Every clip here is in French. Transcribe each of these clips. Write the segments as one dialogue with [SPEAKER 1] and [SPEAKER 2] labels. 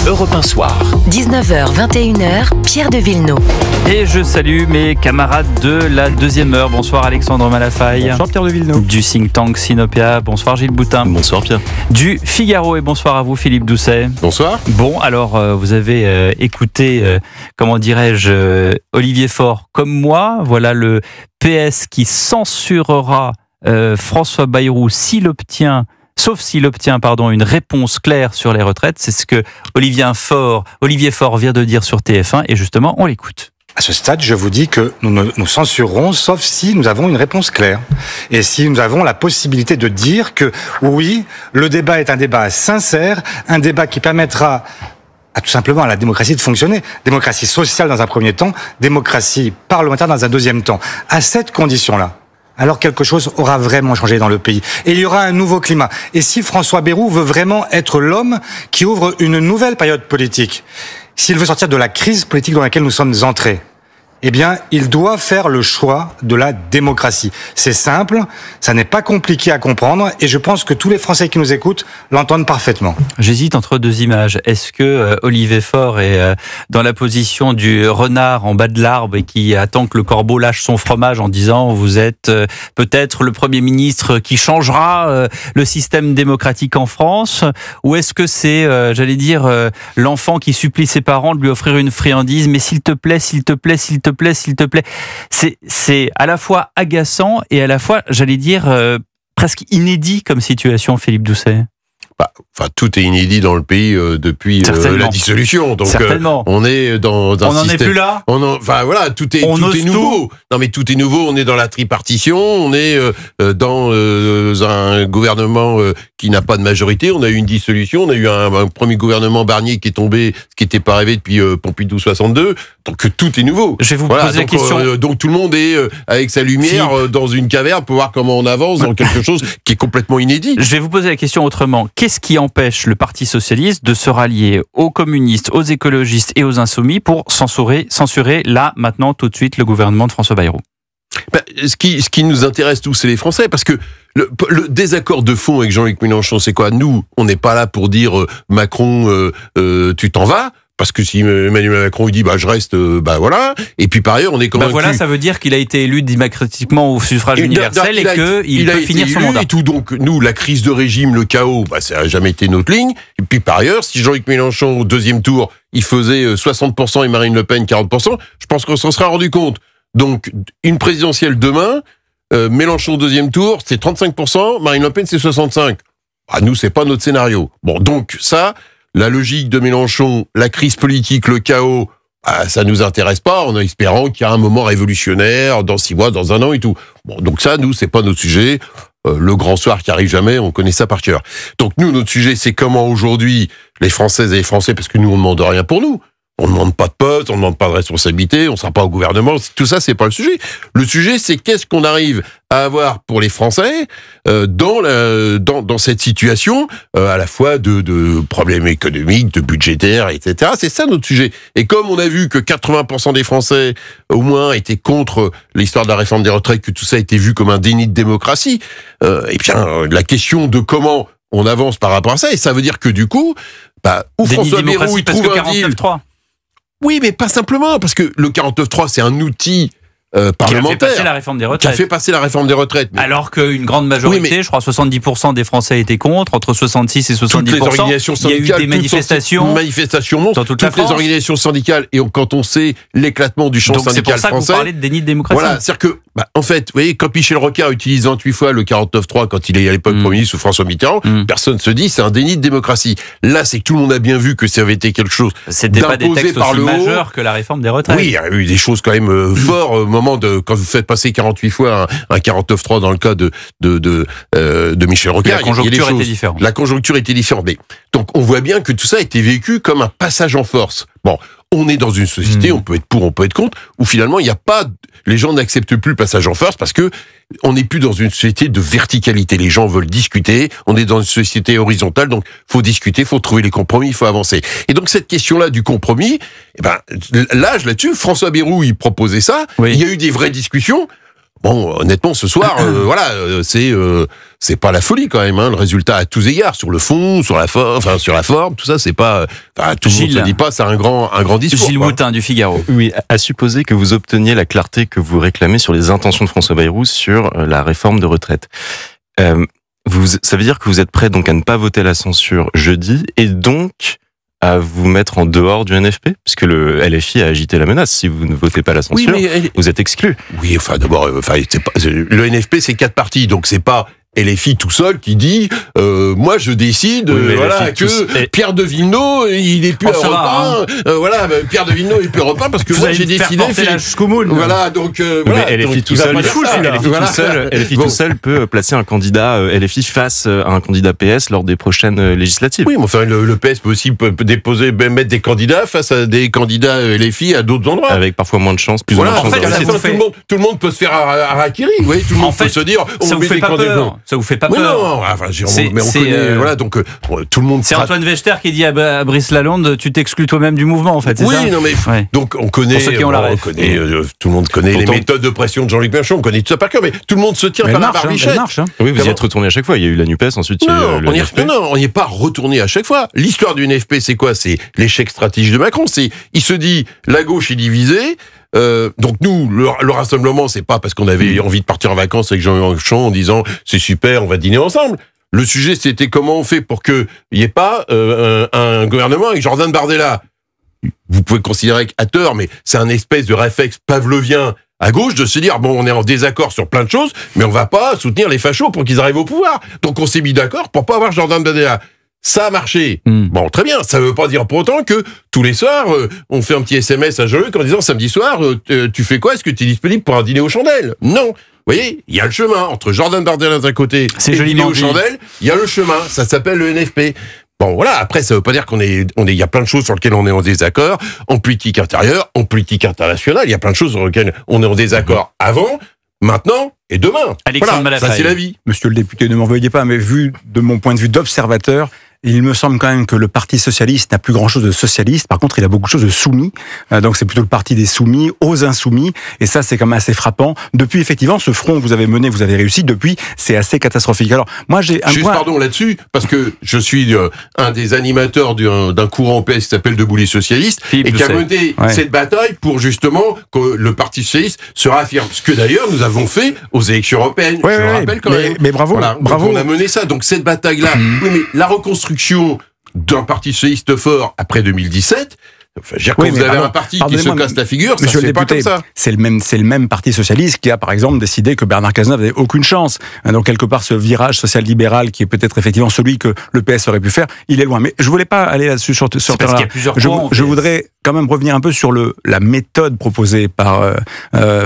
[SPEAKER 1] Europe 1 Soir.
[SPEAKER 2] 19h, 21h, Pierre de Villeneuve.
[SPEAKER 3] Et je salue mes camarades de la deuxième heure. Bonsoir Alexandre Malafaille.
[SPEAKER 4] Bonsoir Pierre de Villeneuve.
[SPEAKER 3] Du think tank Sinopia. Bonsoir Gilles Boutin.
[SPEAKER 4] Bonsoir Pierre.
[SPEAKER 3] Du Figaro. Et bonsoir à vous Philippe Doucet.
[SPEAKER 4] Bonsoir.
[SPEAKER 3] Bon, alors vous avez écouté, Olivier Faure comme moi. Voilà le PS qui censurera François Bayrou sauf s'il obtient une réponse claire sur les retraites. C'est ce que Olivier Faure vient de dire sur TF1 et justement, on l'écoute.
[SPEAKER 5] À ce stade, je vous dis que nous censurerons, sauf si nous avons une réponse claire. Et si nous avons la possibilité de dire que, oui, le débat est un débat sincère, un débat qui permettra tout simplement à la démocratie de fonctionner. Démocratie sociale dans un premier temps, démocratie parlementaire dans un deuxième temps. À cette condition-là, alors quelque chose aura vraiment changé dans le pays. Et il y aura un nouveau climat. Et si François Bayrou veut vraiment être l'homme qui ouvre une nouvelle période politique, s'il veut sortir de la crise politique dans laquelle nous sommes entrés, eh bien, il doit faire le choix de la démocratie. C'est simple, ça n'est pas compliqué à comprendre, et je pense que tous les Français qui nous écoutent l'entendent parfaitement.
[SPEAKER 3] J'hésite entre deux images. Est-ce que Olivier Faure est dans la position du renard en bas de l'arbre et qui attend que le corbeau lâche son fromage en disant « Vous êtes peut-être le Premier ministre qui changera le système démocratique en France » ou est-ce que c'est, l'enfant qui supplie ses parents de lui offrir une friandise « Mais s'il te plaît, s'il te plaît, s'il te plaît, s'il te plaît ». C'est à la fois agaçant et à la fois, presque inédit comme situation, Philippe Doucet.
[SPEAKER 4] Tout est inédit dans le pays depuis la dissolution. Donc on est dans un système. On n'en est plus là. Tout est nouveau. Non, mais tout est nouveau. On est dans la tripartition. On est dans un gouvernement qui n'a pas de majorité. On a eu une dissolution. On a eu un premier gouvernement Barnier qui est tombé, ce qui n'était pas arrivé depuis Pompidou 62. Donc tout est nouveau.
[SPEAKER 3] Je vais vous poser la question.
[SPEAKER 4] Donc tout le monde est avec sa lumière dans une caverne pour voir comment on avance dans quelque chose qui est complètement inédit.
[SPEAKER 3] Je vais vous poser la question autrement. Qu'est-ce qui empêche le Parti socialiste de se rallier aux communistes, aux écologistes et aux insoumis pour censurer là, maintenant, tout de suite, le gouvernement de François Bayrou?
[SPEAKER 4] Ce qui nous intéresse tous, c'est les Français, parce que le désaccord de fond avec Jean-Luc Mélenchon, c'est quoi? Nous, on n'est pas là pour dire Macron, tu t'en vas. Parce que si Emmanuel Macron il dit je reste, voilà. Et puis par ailleurs on est convaincu.
[SPEAKER 3] Ça veut dire qu'il a été élu démocratiquement au suffrage universel et qu'il peut finir son mandat.
[SPEAKER 4] Et tout, donc nous la crise de régime, le chaos, ça n'a jamais été notre ligne. Et puis par ailleurs, si Jean-Luc Mélenchon au deuxième tour il faisait 60% et Marine Le Pen 40%, je pense qu'on s'en sera rendu compte. Donc une présidentielle demain, Mélenchon au deuxième tour c'est 35%, Marine Le Pen c'est 65%. Nous c'est pas notre scénario. Bon donc ça. La logique de Mélenchon, la crise politique, le chaos, ça nous intéresse pas, en espérant qu'il y a un moment révolutionnaire dans 6 mois, dans 1 an et tout. Bon, donc ça, nous, c'est pas notre sujet. Le grand soir qui arrive jamais, on connaît ça par cœur. Donc nous, notre sujet, c'est comment aujourd'hui, les Françaises et les Français, parce que nous, on ne demande rien pour nous. On ne demande pas de poste, on ne demande pas de responsabilité, on ne sera pas au gouvernement. Tout ça, c'est pas le sujet. Le sujet, c'est qu'est-ce qu'on arrive à avoir pour les Français dans cette situation, à la fois de problèmes économiques, de budgétaires, etc. C'est ça notre sujet. Et comme on a vu que 80% des Français, au moins, étaient contre l'histoire de la réforme des retraites, que tout ça a été vu comme un déni de démocratie, la question de comment on avance par rapport à ça, et ça veut dire que du coup, où François Bayrou il trouve un deal. Oui, mais pas simplement, parce que le 49.3, c'est un outil parlementaire.
[SPEAKER 3] Qui a fait passer la réforme des retraites.
[SPEAKER 4] Mais...
[SPEAKER 3] Alors qu'une grande majorité, je crois 70% des Français étaient contre, entre 66 et 70%.
[SPEAKER 4] Toutes les organisations syndicales,
[SPEAKER 3] il y a eu des manifestations
[SPEAKER 4] dans toutes les organisations syndicales, et quand on sait l'éclatement du champ syndical français...
[SPEAKER 3] C'est pour ça que vous parlez de déni de démocratie.
[SPEAKER 4] Voilà, c'est-à-dire que, en fait, vous voyez, quand Michel Rocard utilise 28 fois le 49.3, quand il est à l'époque Premier ministre sous François Mitterrand, personne se dit c'est un déni de démocratie. Là, c'est que tout le monde a bien vu que ça avait été quelque chose d'imposé par le haut.
[SPEAKER 3] C'est majeur que la réforme des retraites.
[SPEAKER 4] Oui, il y a eu des choses quand même fortes au moment quand vous faites passer 48 fois un 49.3 dans le cas de Michel Rocard.
[SPEAKER 3] La conjoncture était différente.
[SPEAKER 4] La conjoncture était différente. Mais, donc, on voit bien que tout ça a été vécu comme un passage en force. Bon. On est dans une société, on peut être pour, on peut être contre, où finalement, les gens n'acceptent plus le passage en force parce que on n'est plus dans une société de verticalité. Les gens veulent discuter, on est dans une société horizontale, donc faut discuter, faut trouver les compromis, il faut avancer. Et donc cette question-là du compromis, là-dessus, François Bayrou, il proposait ça, il y a eu des vraies discussions. Bon, honnêtement, ce soir, c'est pas la folie quand même, le résultat à tous égards, sur le fond, sur la forme, tout ça, c'est pas, tout le monde se dit pas, c'est un grand discours.
[SPEAKER 3] Gilles Moutin du Figaro.
[SPEAKER 1] Oui, à supposer que vous obteniez la clarté que vous réclamez sur les intentions de François Bayrou sur la réforme de retraite. Ça veut dire que vous êtes prêt donc à ne pas voter la censure jeudi et donc à vous mettre en dehors du NFP, puisque le LFI a agité la menace. Si vous ne votez pas la censure, vous êtes exclu.
[SPEAKER 4] Oui, d'abord, le NFP c'est 4 partis, donc c'est pas LFI tout seul qui dit moi je décide que Pierre de Villeneuve il est plus Europe 1 Pierre de Villeneuve est plus Europe 1 parce que moi j'ai décidé donc
[SPEAKER 1] LFI tout seul peut placer un candidat LFI face à un candidat PS lors des prochaines législatives.
[SPEAKER 4] Oui, mais enfin le PS peut aussi mettre des candidats face à des candidats LFI à d'autres endroits
[SPEAKER 1] avec parfois moins de chance, plus ou moins de chance.
[SPEAKER 4] En fait, à la fin, tout le monde peut se faire harakiri. Oui, tout le monde peut se dire on met des candidats.
[SPEAKER 3] Ça vous fait pas peur?
[SPEAKER 4] Non, mais on connaît, donc tout le monde.
[SPEAKER 3] C'est Antoine Wechter qui dit à Brice Lalonde, tu t'exclus toi-même du mouvement, en fait. C'est ça?
[SPEAKER 4] Non mais donc on connaît, tout le monde connaît les méthodes de pression de Jean-Luc Mélenchon, on connaît tout ça par cœur, mais tout le monde se tire par la barbichette.
[SPEAKER 1] Oui, vous y êtes retourné à chaque fois. Il y a eu la NUPES, ensuite il y a eu le NFP.
[SPEAKER 4] Non, on n'y est pas retourné à chaque fois. L'histoire du NFP, c'est quoi? C'est l'échec stratégique de Macron. Il se dit la gauche est divisée. Donc nous, le rassemblement, c'est pas parce qu'on avait envie de partir en vacances avec Jean-Luc Mélenchon en disant c'est super, on va dîner ensemble. Le sujet, c'était comment on fait pour qu'il n'y ait pas un gouvernement avec Jordan Bardella. Vous pouvez considérer qu'à tort, mais c'est un espèce de réflexe pavlovien à gauche de se dire bon, on est en désaccord sur plein de choses, mais on va pas soutenir les fachos pour qu'ils arrivent au pouvoir. Donc on s'est mis d'accord pour pas avoir Jordan Bardella. Ça a marché. Bon, très bien. Ça veut pas dire pour autant que tous les soirs, on fait un petit SMS à Jean-Luc en disant samedi soir, tu fais quoi? Est-ce que tu es disponible pour un dîner aux chandelles? Non. Vous voyez, il y a le chemin entre Jordan Bardella d'un côté et dîner aux chandelles. Il y a le chemin. Ça s'appelle le NFP. Bon, voilà. Après, ça veut pas dire il y a plein de choses sur lesquelles on est en désaccord. En politique intérieure, en politique internationale, il y a plein de choses sur lesquelles on est en désaccord avant, maintenant et demain.
[SPEAKER 3] Alexandre Malafaille.
[SPEAKER 4] Ça, c'est la vie.
[SPEAKER 5] Monsieur le député, ne m'en veuillez pas, mais vu de mon point de vue d'observateur, il me semble quand même que le Parti socialiste n'a plus grand-chose de socialiste. Par contre, il a beaucoup de choses de soumis. Donc, c'est plutôt le parti des soumis, aux insoumis. Et ça, c'est quand même assez frappant. Depuis, effectivement, ce front que vous avez mené, vous avez réussi. Depuis, c'est assez catastrophique. Alors, moi, j'ai un point...
[SPEAKER 4] pardon là-dessus, parce que je suis un des animateurs d'un courant au PS qui s'appelle Debout les socialistes, et qui a mené cette bataille pour justement que le Parti socialiste se réaffirme. Ce que d'ailleurs, nous avons fait aux élections européennes. Je le rappelle quand même.
[SPEAKER 5] Mais bravo, bravo.
[SPEAKER 4] Donc, on a mené ça. Donc, cette bataille-là, oui, mais la reconstruction d'un parti socialiste fort après 2017, quand vous avez un parti qui se casse la figure, ça se fait pas comme ça.
[SPEAKER 5] C'est le même parti socialiste qui a, par exemple, décidé que Bernard Cazeneuve n'avait aucune chance. Donc, quelque part, ce virage social-libéral, qui est peut-être effectivement celui que le PS aurait pu faire, il est loin. Mais je voulais pas aller là-dessus sur terrain. Je voudrais quand même revenir un peu sur la méthode proposée par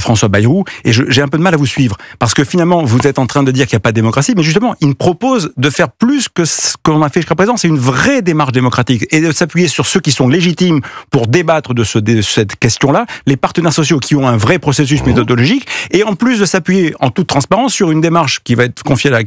[SPEAKER 5] François Bayrou. Et j'ai un peu de mal à vous suivre. Parce que finalement, vous êtes en train de dire qu'il n'y a pas de démocratie, mais justement, il propose de faire plus que ce qu'on a fait jusqu'à présent. C'est une vraie démarche démocratique. Et de s'appuyer sur ceux qui sont légitimes pour débattre de cette question-là, les partenaires sociaux qui ont un vrai processus méthodologique, et en plus de s'appuyer en toute transparence sur une démarche qui va être confiée à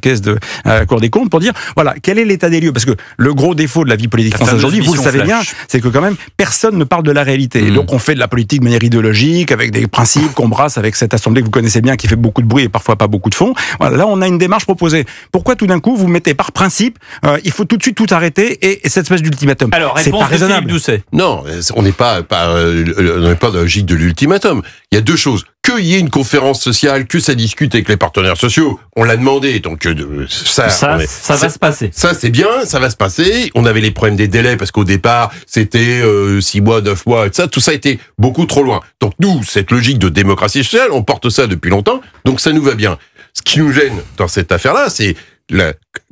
[SPEAKER 5] la Cour des comptes pour dire, voilà, quel est l'état des lieux? Parce que le gros défaut de la vie politique française aujourd'hui, vous le savez bien, c'est que quand même, personne ne parle de la réalité. Et donc on fait de la politique de manière idéologique, avec des principes qu'on brasse avec cette assemblée que vous connaissez bien, qui fait beaucoup de bruit et parfois pas beaucoup de fond. Voilà, là on a une démarche proposée. Pourquoi tout d'un coup vous mettez par principe, il faut tout de suite tout arrêter, et cette espèce d'ultimatum? Alors, c'est pas raisonnable.
[SPEAKER 4] Non, on n'est pas dans la logique de l'ultimatum. Il y a deux choses. Qu'il y ait une conférence sociale, que ça discute avec les partenaires sociaux, on l'a demandé, donc ça
[SPEAKER 3] va se passer.
[SPEAKER 4] Ça, c'est bien, ça va se passer. On avait les problèmes des délais, parce qu'au départ, c'était 6 mois, 9 mois, et tout ça était beaucoup trop loin. Donc nous, cette logique de démocratie sociale, on porte ça depuis longtemps, donc ça nous va bien. Ce qui nous gêne dans cette affaire-là, c'est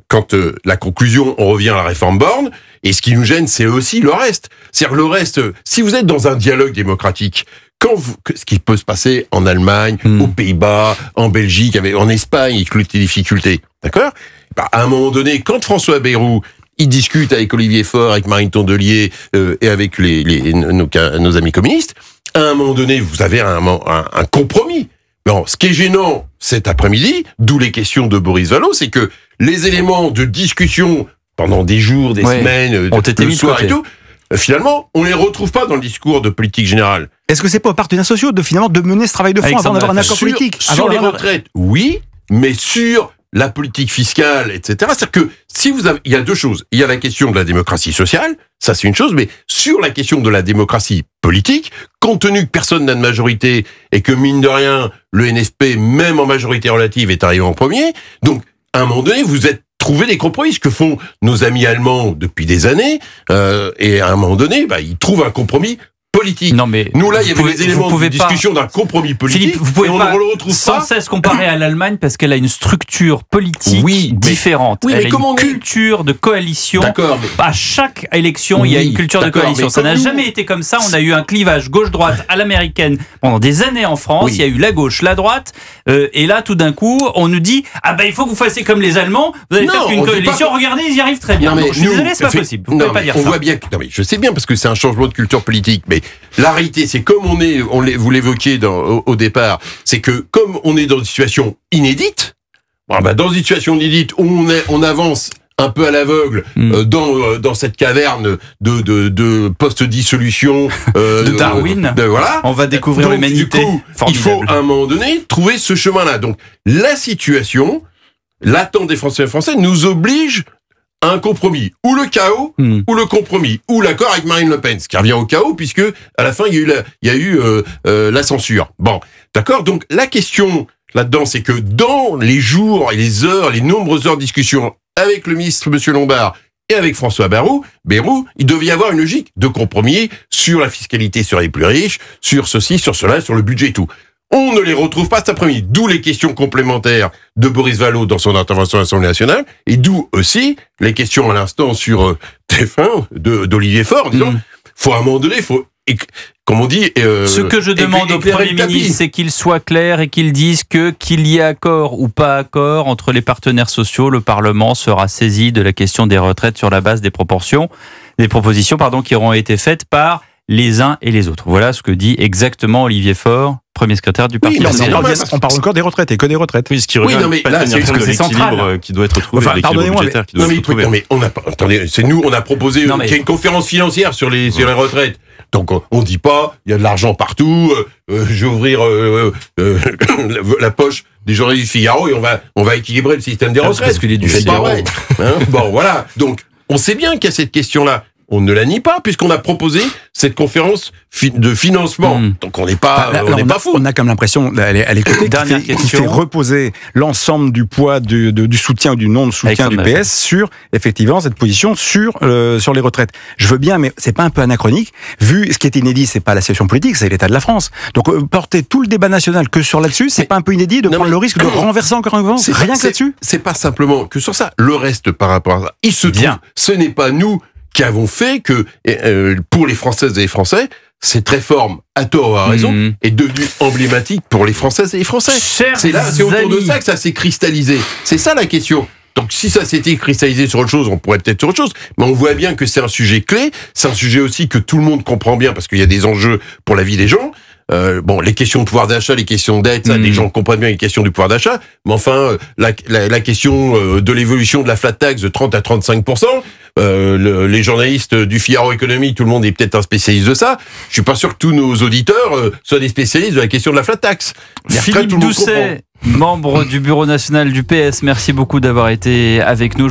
[SPEAKER 4] quand la conclusion, on revient à la réforme Borne, et ce qui nous gêne, c'est aussi le reste. C'est-à-dire le reste, si vous êtes dans un dialogue démocratique, ce qui peut se passer en Allemagne, aux Pays-Bas, en Belgique, en Espagne, avec toutes les difficultés, d'accord? À un moment donné, quand François Bayrou, il discute avec Olivier Faure, avec Marine Tondelier, et avec nos amis communistes, à un moment donné, vous avez un compromis. Non, ce qui est gênant cet après-midi, d'où les questions de Boris Vallaud, c'est que les éléments de discussion pendant des jours, des semaines,
[SPEAKER 3] ont été
[SPEAKER 4] le soir et tout, finalement, on les retrouve pas dans le discours de politique générale.
[SPEAKER 5] Est-ce que c'est pas aux partenaires sociaux de mener ce travail de fond avant d'avoir un accord politique?
[SPEAKER 4] Sur les retraites, oui, mais sur la politique fiscale, etc. C'est-à-dire que si il y a deux choses. Il y a la question de la démocratie sociale, ça c'est une chose, mais sur la question de la démocratie politique, compte tenu que personne n'a de majorité et que mine de rien, le NFP, même en majorité relative, est arrivé en premier, donc à un moment donné, vous êtes trouvé des compromis, ce que font nos amis allemands depuis des années, et à un moment donné, ils trouvent un compromis politique.
[SPEAKER 3] Non, mais
[SPEAKER 4] nous là, il y avait des éléments de discussion d'un compromis politique.
[SPEAKER 3] Philippe, vous pouvez
[SPEAKER 4] et on
[SPEAKER 3] pas
[SPEAKER 4] ne le retrouve
[SPEAKER 3] sans
[SPEAKER 4] pas.
[SPEAKER 3] cesse comparer à l'Allemagne parce qu'elle a une structure politique différente.
[SPEAKER 4] Oui,
[SPEAKER 3] elle
[SPEAKER 4] mais
[SPEAKER 3] a
[SPEAKER 4] comment
[SPEAKER 3] une culture de coalition.
[SPEAKER 4] D'accord, mais
[SPEAKER 3] À chaque élection, il y a une culture de coalition. Ça n'a jamais été comme ça. On a eu un clivage gauche-droite à l'américaine pendant des années en France. Il y a eu la gauche, la droite. Et là, tout d'un coup, on nous dit il faut que vous fassiez comme les Allemands. Vous allez faire une coalition. Regardez, ils y arrivent très bien.
[SPEAKER 4] Non, mais
[SPEAKER 3] Donc, je suis désolé, c'est pas possible. Vous pouvez pas dire ça.
[SPEAKER 4] On voit bien. Non, mais je sais bien parce que c'est un changement de culture politique. Mais la réalité, c'est comme vous l'évoquiez au départ, c'est que comme on est dans une situation inédite, dans une situation inédite où on avance un peu à l'aveugle dans cette caverne de post-dissolution
[SPEAKER 3] de Darwin.
[SPEAKER 4] Voilà.
[SPEAKER 3] On va découvrir l'humanité.
[SPEAKER 4] Du coup, il faut à un moment donné trouver ce chemin-là. Donc la situation, l'attente des Français et des Français nous oblige à un compromis, ou le chaos, ou le compromis, ou l'accord avec Marine Le Pen, ce qui revient au chaos puisque à la fin il y a eu la censure. Bon, d'accord. Donc la question là-dedans, c'est que dans les jours et les heures, les nombreuses heures de discussion avec le ministre Monsieur Lombard et avec François Bayrou, il devait y avoir une logique de compromis sur la fiscalité sur les plus riches, sur ceci, sur cela, sur le budget et tout. On ne les retrouve pas cet après-midi, d'où les questions complémentaires de Boris Vallaud dans son intervention à l'Assemblée nationale, et d'où aussi les questions à l'instant sur TF1 d'Olivier Faure, en disant, faut à un moment donné, comme on dit...
[SPEAKER 3] Ce que je demande au Premier ministre, c'est qu'il soit clair et qu'il dise qu'il y ait accord ou pas accord entre les partenaires sociaux, le Parlement sera saisi de la question des retraites sur la base des propositions qui auront été faites par les uns et les autres. Voilà ce que dit exactement Olivier Faure, premier secrétaire du parti.
[SPEAKER 6] On parle encore des retraites et que des retraites.
[SPEAKER 1] Oui, ce qui revient pas là, tenir compte de l'équilibre qui doit être trouvé, l'équilibre budgétaire qui doit être trouvé.
[SPEAKER 4] Non mais attendez, on a proposé qu'il y ait une conférence financière sur les retraites. Donc on dit pas, il y a de l'argent partout, je vais ouvrir la poche des journalistes du Figaro et on va équilibrer le système des retraites.
[SPEAKER 3] Parce qu'il est du Figaro.
[SPEAKER 4] Pas vrai. Bon voilà, donc on sait bien qu'il y a cette question-là. On ne la nie pas puisqu'on a proposé cette conférence de financement. Donc on n'est pas fou.
[SPEAKER 6] On a comme l'impression, elle est côté, qui fait reposer l'ensemble du poids du soutien ou du non-soutien du PS sur effectivement cette position sur les retraites. Je veux bien, mais c'est pas un peu anachronique vu ce qui est inédit, c'est pas la situation politique, c'est l'état de la France. Donc porter tout le débat national que sur là-dessus, c'est pas un peu inédit de prendre le risque de renverser encore un vent rien que là-dessus.
[SPEAKER 4] C'est pas simplement que sur ça. Le reste par rapport à ça, il se trouve, ce n'est pas nous qui avons fait que, pour les Françaises et les Français, cette réforme, à tort ou à raison, est devenue emblématique pour les Françaises et les Français. C'est autour de ça que ça s'est cristallisé. C'est ça la question. Donc si ça s'était cristallisé sur autre chose, on pourrait peut-être sur autre chose, mais on voit bien que c'est un sujet clé, c'est un sujet aussi que tout le monde comprend bien parce qu'il y a des enjeux pour la vie des gens. Les questions de pouvoir d'achat, les questions d'aide, ça, les gens comprennent bien les questions du pouvoir d'achat, mais enfin, la question de l'évolution de la flat tax de 30 à 35%, les journalistes du Figaro Économie, tout le monde est peut-être un spécialiste de ça. Je suis pas sûr que tous nos auditeurs soient des spécialistes de la question de la flat tax.
[SPEAKER 3] Philippe Doucet, membre du bureau national du PS, merci beaucoup d'avoir été avec nous.